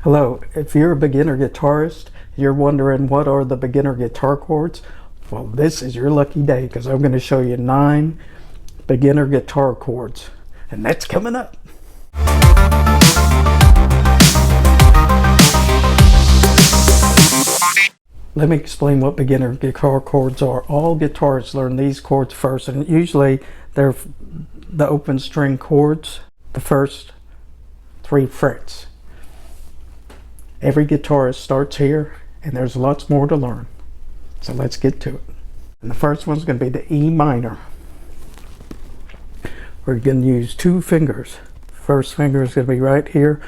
Hello, if you're a beginner guitarist, you're wondering what are the beginner guitar chords, well, this is your lucky day because I'm going to show you 9 beginner guitar chords, and that's coming up. Let me explain what beginner guitar chords are. All guitarists learn these chords first, and usually they're the open string chords, the first 3 frets. Every guitarist starts here, and there's lots more to learn. So let's get to it. And the first one's going to be the E minor. We're going to use 2 fingers. First finger is going to be right here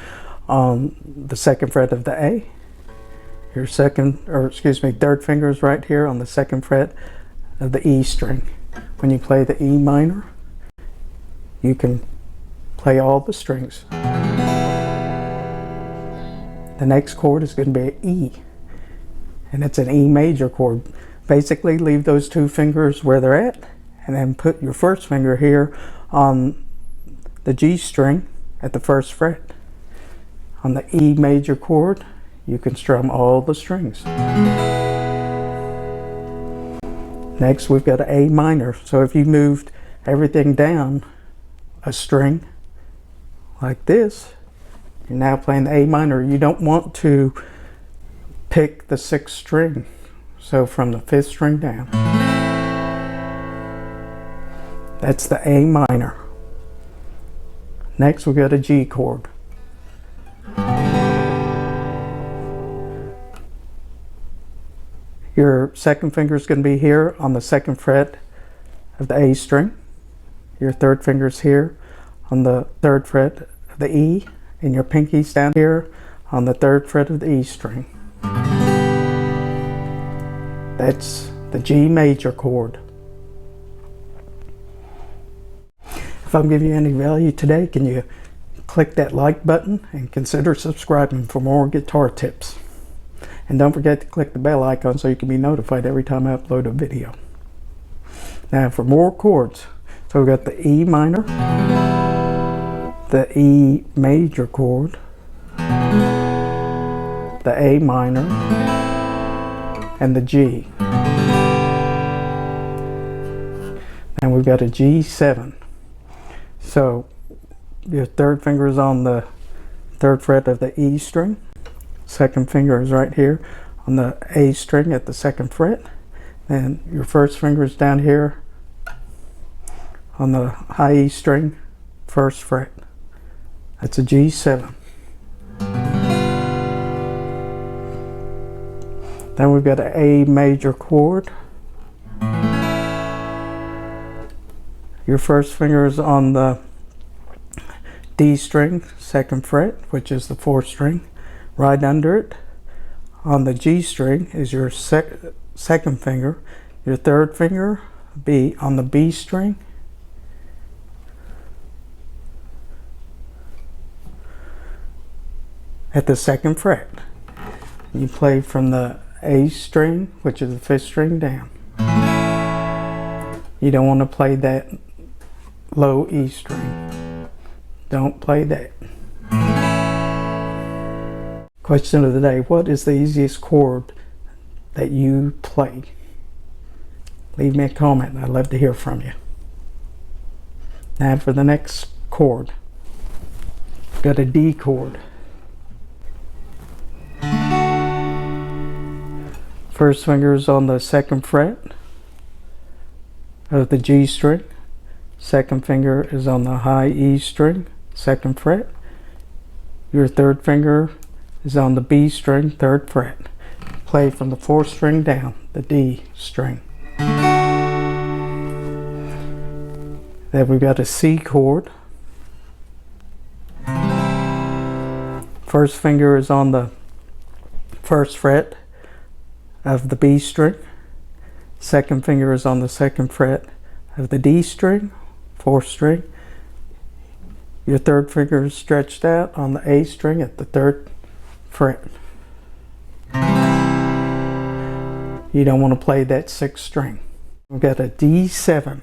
on the 2nd fret of the A. Your third finger is right here on the 2nd fret of the E string. When you play the E minor, you can play all the strings. The next chord is going to be an E, and it's an E major chord. Basically, leave those 2 fingers where they're at, and then put your first finger here on the G string at the 1st fret. On the E major chord, you can strum all the strings. Next, we've got an A minor. So if you moved everything down a string like this, you're now playing the A minor. You don't want to pick the 6th string. So from the 5th string down. That's the A minor. Next, we've got a G chord. Your 2nd finger is going to be here on the 2nd fret of the A string. Your 3rd finger is here on the 3rd fret of the E, and your pinky's down here on the 3rd fret of the E string. That's the G major chord. If I'm giving you any value today, can you click that like button and consider subscribing for more guitar tips? And don't forget to click the bell icon so you can be notified every time I upload a video. Now for more chords, so we've got the E minor, the E major chord, the A minor, and the G. And we've got a G7. So your 3rd finger is on the 3rd fret of the E string. 2nd finger is right here on the A string at the 2nd fret. Then your 1st finger is down here on the high E string, 1st fret. That's a G7. Then we've got an A major chord. Your 1st finger is on the D string, 2nd fret, which is the 4th string. Right under it, on the G string, is your 2nd finger. Your 3rd finger be on the B string. At the 2nd fret. You play from the A string, which is the 5th string, down. You don't want to play that low E string. Don't play that. Question of the day: what is the easiest chord that you play? Leave me a comment. I'd love to hear from you. Now for the next chord, we've got a D chord. First finger is on the 2nd fret of the G string. 2nd finger is on the high E string, 2nd fret. Your 3rd finger is on the B string, 3rd fret. Play from the 4th string down, the D string. Then we've got a C chord. First finger is on the 1st fret of the B string. 2nd finger is on the 2nd fret of the D string, 4th string. Your 3rd finger is stretched out on the A string at the 3rd fret. You don't want to play that 6th string. We've got a D7.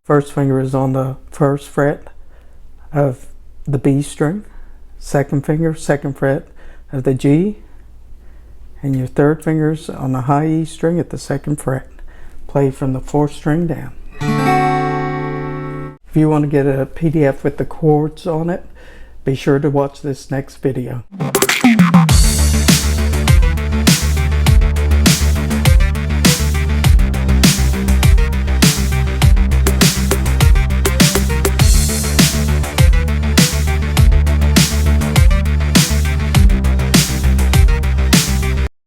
First finger is on the 1st fret of the B string, second finger, second fret of the G, and your third finger's on the high E string at the second fret. Play from the fourth string down. If you want to get a PDF with the chords on it, be sure to watch this next video.